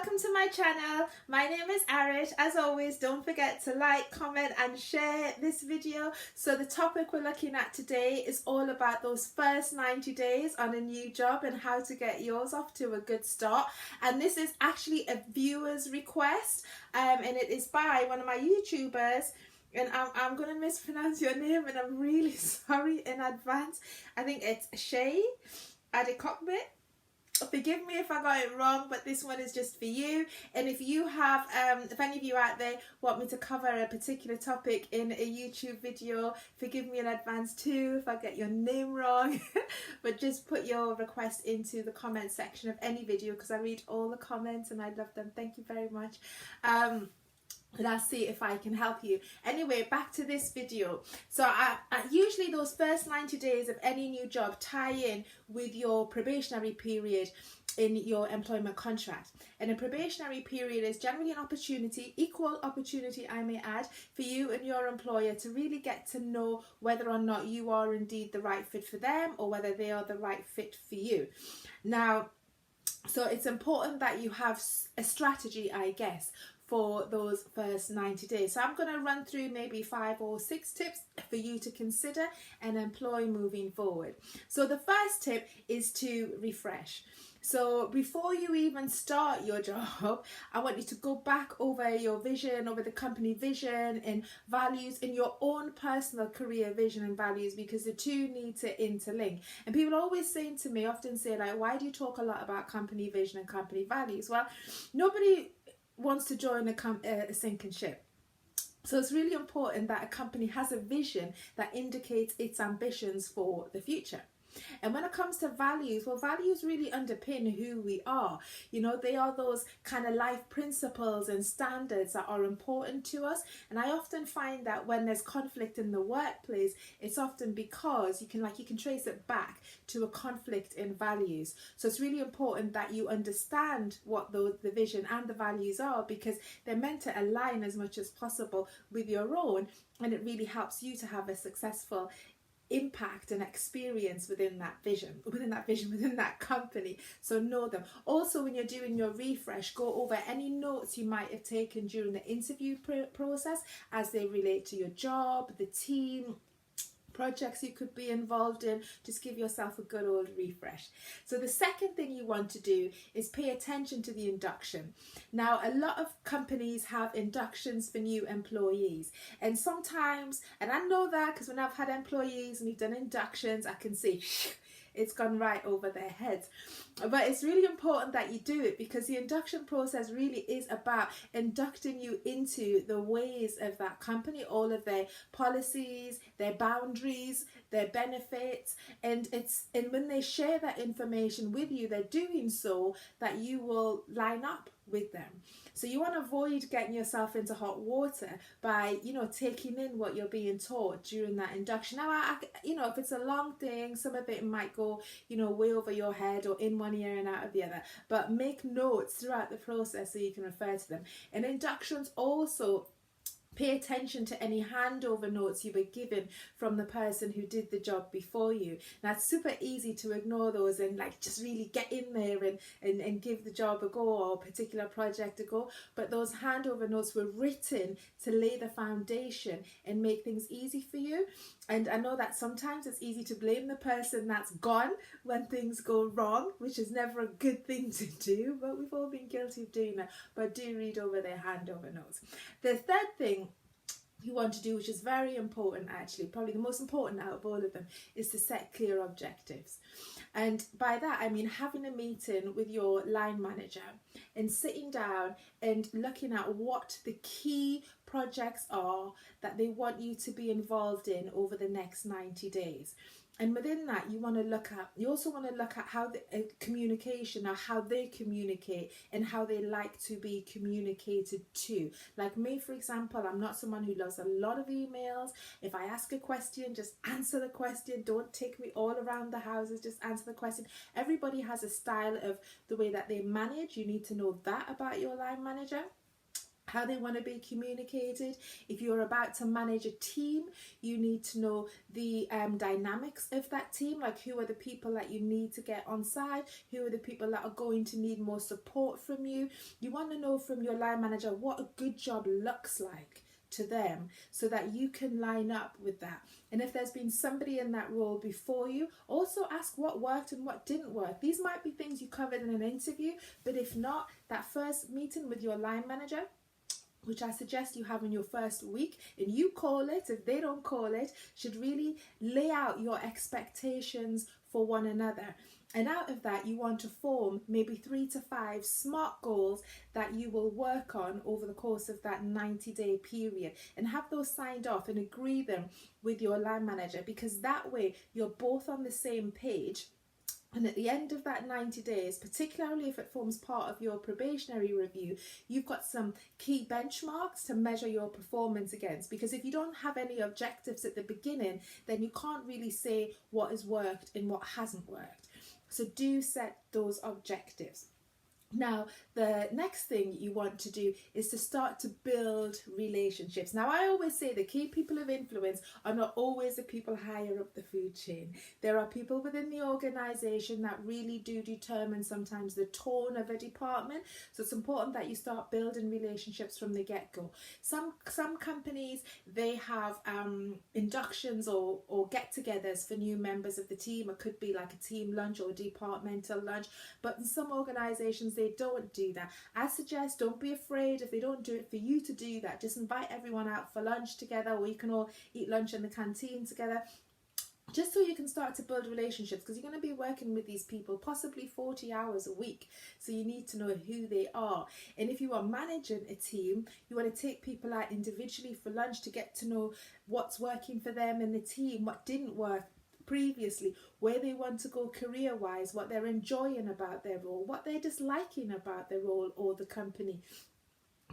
welcome to my channel. My name is Arish. As always, don't forget to like, comment and share this video. So the topic we're looking at today is all about those first 90 days on a new job and how to get yours off to a good start. And this is actually a viewer's request, and it is by one of my YouTubers. And I'm going to mispronounce your name, and I'm really sorry in advance. I think it's Shay Adekokbe. Forgive me if I got it wrong, but this one is just for you. And if you have, if any of you out there want me to cover a particular topic in a YouTube video, forgive me in advance too if I get your name wrong. But just put your request into the comment section of any video, because I read all the comments and I love them. Thank you very much. And I'll see if I can help you. Anyway, back to this video. So I usually those first 90 days of any new job tie in with your probationary period in your employment contract. And a probationary period is generally an opportunity, equal opportunity I may add, for you and your employer to really get to know whether or not you are indeed the right fit for them, or whether they are the right fit for you. Now, so it's important that you have a strategy, I guess, for those first 90 days. So I'm going to run through maybe 5 or 6 tips for you to consider and employ moving forward. So the first tip is to refresh. So before you even start your job, I want you to go back over your vision, over the company vision and values, in your own personal career vision and values, because the two need to interlink. And people always say to me, often say like, why do you talk a lot about company vision and company values? Well, nobody wants to join a sinking ship. So it's really important that a company has a vision that indicates its ambitions for the future. And when it comes to values, well, values really underpin who we are. You know, they are those kind of life principles and standards that are important to us. And I often find that when there's conflict in the workplace, it's often because you can trace it back to a conflict in values. So it's really important that you understand what the vision and the values are, because they're meant to align as much as possible with your own, and it really helps you to have a successful impact and experience within that company. So know them. Also, when you're doing your refresh, go over any notes you might have taken during the interview process as they relate to your job, the team, projects you could be involved in. Just give yourself a good old refresh. So the second thing you want to do is pay attention to the induction. Now, a lot of companies have inductions for new employees, and sometimes, and I know that because when I've had employees and we've done inductions, I can see it's gone right over their heads. But it's really important that you do it, because the induction process really is about inducting you into the ways of that company, all of their policies, their boundaries, their benefits, and when they share that information with you, they're doing so that you will line up with them. So you want to avoid getting yourself into hot water by, taking in what you're being taught during that induction. Now, if it's a long thing, some of it might go, way over your head or in one ear and out of the other. But make notes throughout the process so you can refer to them. And inductions also, pay attention to any handover notes you were given from the person who did the job before you. Now, it's super easy to ignore those and just really get in there and give the job a go, or a particular project a go. But those handover notes were written to lay the foundation and make things easy for you. And I know that sometimes it's easy to blame the person that's gone when things go wrong, which is never a good thing to do, but we've all been guilty of doing that. But do read over their handover notes. The third thing you want to do, which is very important, actually probably the most important out of all of them, is to set clear objectives. And by that I mean having a meeting with your line manager and sitting down and looking at what the key projects are that they want you to be involved in over the next 90 days. And within that, you also want to look at how the communication, or how they communicate and how they like to be communicated to. Like me, for example, I'm not someone who loves a lot of emails. If I ask a question, just answer the question. Don't take me all around the houses, just answer the question. Everybody has a style of the way that they manage. You need to know that about your line manager. how they want to be communicated. If you're about to manage a team, you need to know the dynamics of that team, like who are the people that you need to get on side, who are the people that are going to need more support from you. You want to know from your line manager what a good job looks like to them, so that you can line up with that. And if there's been somebody in that role before you, also ask what worked and what didn't work. These might be things you covered in an interview, but if not, that first meeting with your line manager, which I suggest you have in your first week, and you call it, if they don't call it, should really lay out your expectations for one another. And out of that, you want to form maybe 3 to 5 SMART goals that you will work on over the course of that 90-day period, and have those signed off and agree them with your line manager, because that way you're both on the same page. And at the end of that 90 days, particularly if it forms part of your probationary review, you've got some key benchmarks to measure your performance against. Because if you don't have any objectives at the beginning, then you can't really say what has worked and what hasn't worked. So do set those objectives. Now, the next thing you want to do is to start to build relationships. Now, I always say the key people of influence are not always the people higher up the food chain. There are people within the organisation that really do determine sometimes the tone of a department. So it's important that you start building relationships from the get-go. Some companies, they have inductions or get-togethers for new members of the team. It could be like a team lunch or a departmental lunch. But in some organisations, they don't do that. I suggest don't be afraid if they don't do it for you to do that. Just invite everyone out for lunch together, or you can all eat lunch in the canteen together, just so you can start to build relationships, because you're going to be working with these people possibly 40 hours a week, so you need to know who they are. And if you are managing a team, you want to take people out individually for lunch to get to know what's working for them in the team, what didn't work previously, where they want to go career-wise, what they're enjoying about their role, what they're disliking about their role or the company.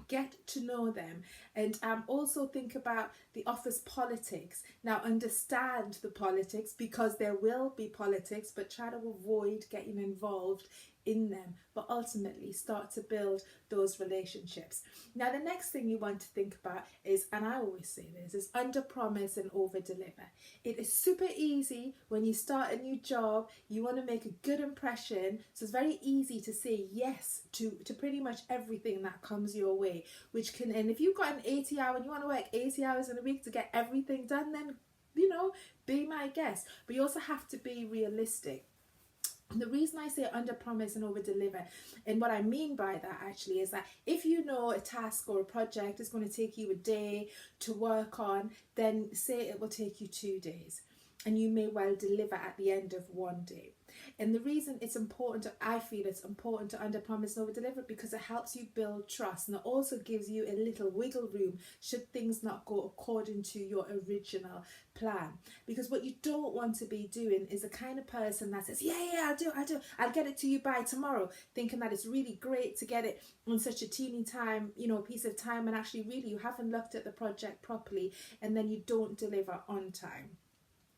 Get to know them. And also think about the office politics. Now, understand the politics, because there will be politics, but try to avoid getting involved in them, but ultimately start to build those relationships. Now, the next thing you want to think about is, and I always say this, is under promise and over deliver. It is super easy when you start a new job, you want to make a good impression, so it's very easy to say yes to pretty much everything that comes your way, which can, and if you've got an 80-hour and you want to work 80 hours in a week to get everything done, then, you know, be my guest. But you also have to be realistic. The reason I say under promise and over deliver, and what I mean by that actually, is that if you know a task or a project is going to take you a day to work on, then say it will take you 2 days, and you may well deliver at the end of 1 day. And the reason it's important I feel it's important to under promise and over deliver, because it helps you build trust, and it also gives you a little wiggle room should things not go according to your original plan. Because what you don't want to be doing is the kind of person that says, yeah, I'll get it to you by tomorrow, thinking that it's really great to get it in such a teeny time, you know, piece of time, and actually really you haven't looked at the project properly, and then you don't deliver on time.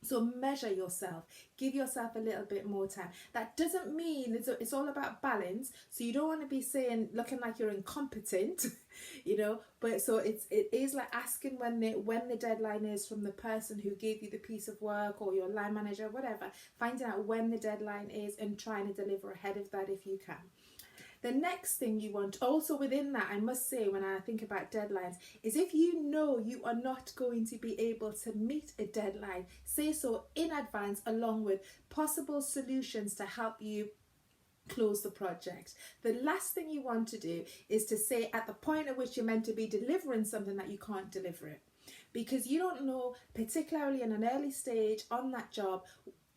So measure yourself, give yourself a little bit more time. That doesn't mean it's all about balance. So you don't want to be saying, looking like you're incompetent, you know, but so it is like asking when the deadline is from the person who gave you the piece of work, or your line manager, whatever, finding out when the deadline is and trying to deliver ahead of that if you can. The next thing you want, also within that, I must say, when I think about deadlines, is if you know you are not going to be able to meet a deadline, say so in advance, along with possible solutions to help you close the project. The last thing you want to do is to say at the point at which you're meant to be delivering something that you can't deliver it, because you don't know, particularly in an early stage on that job,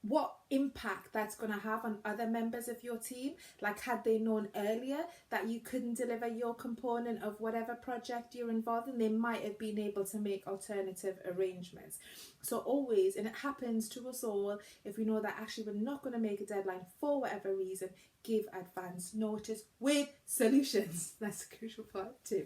what impact that's going to have on other members of your team. Like, had they known earlier that you couldn't deliver your component of whatever project you're involved in, they might have been able to make alternative arrangements. So always, and it happens to us all, if we know that actually we're not going to make a deadline for whatever reason, give advance notice with solutions. That's a crucial part too.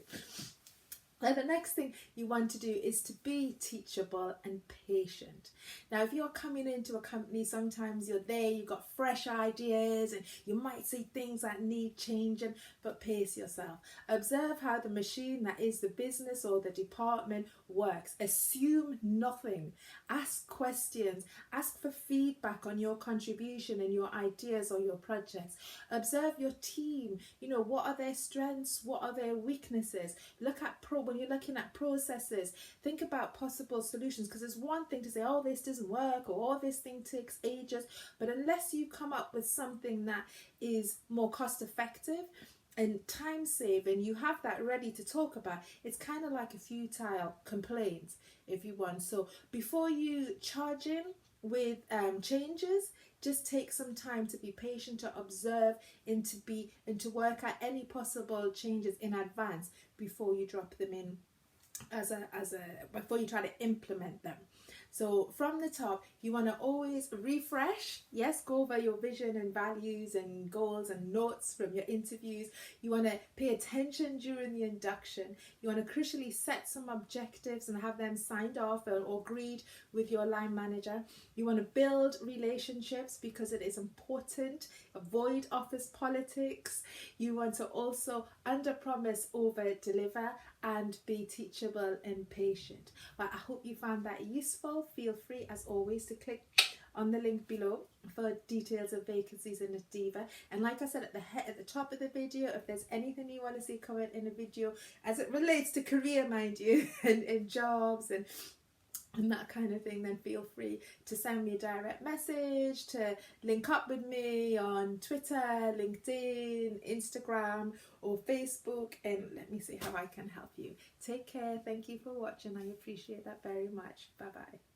And the next thing you want to do is to be teachable and patient. Now, if you're coming into a company, sometimes you're there, you've got fresh ideas and you might see things that need changing, but pace yourself. Observe how the machine that is the business or the department works. Assume nothing. Ask questions. Ask for feedback on your contribution and your ideas or your projects. Observe your team. You know, what are their strengths? What are their weaknesses? Look at when you're looking at processes, think about possible solutions, because it's one thing to say, oh, this doesn't work, or oh, this thing takes ages, but unless you come up with something that is more cost effective and time saving, you have that ready to talk about, it's kind of like a futile complaint, if you want. So before you charge in with changes, just take some time to be patient, to observe, and to work out any possible changes in advance before you drop them in before you try to implement them. So from the top, you want to always refresh. Yes, go over your vision and values and goals and notes from your interviews. You want to pay attention during the induction. You want to crucially set some objectives and have them signed off or agreed with your line manager. You want to build relationships because it is important. Avoid office politics. You want to also under promise, over deliver, and be teachable and patient. Well, I hope you found that useful. Feel free, as always, to click on the link below for details of vacancies in Diva. And like I said at the top of the video, if there's anything you want to see covered in a video as it relates to career, mind you, and jobs and that kind of thing, then feel free to send me a direct message, to link up with me on Twitter, LinkedIn, Instagram or Facebook, and let me see how I can help you. Take care. Thank you for watching. I appreciate that very much. Bye bye.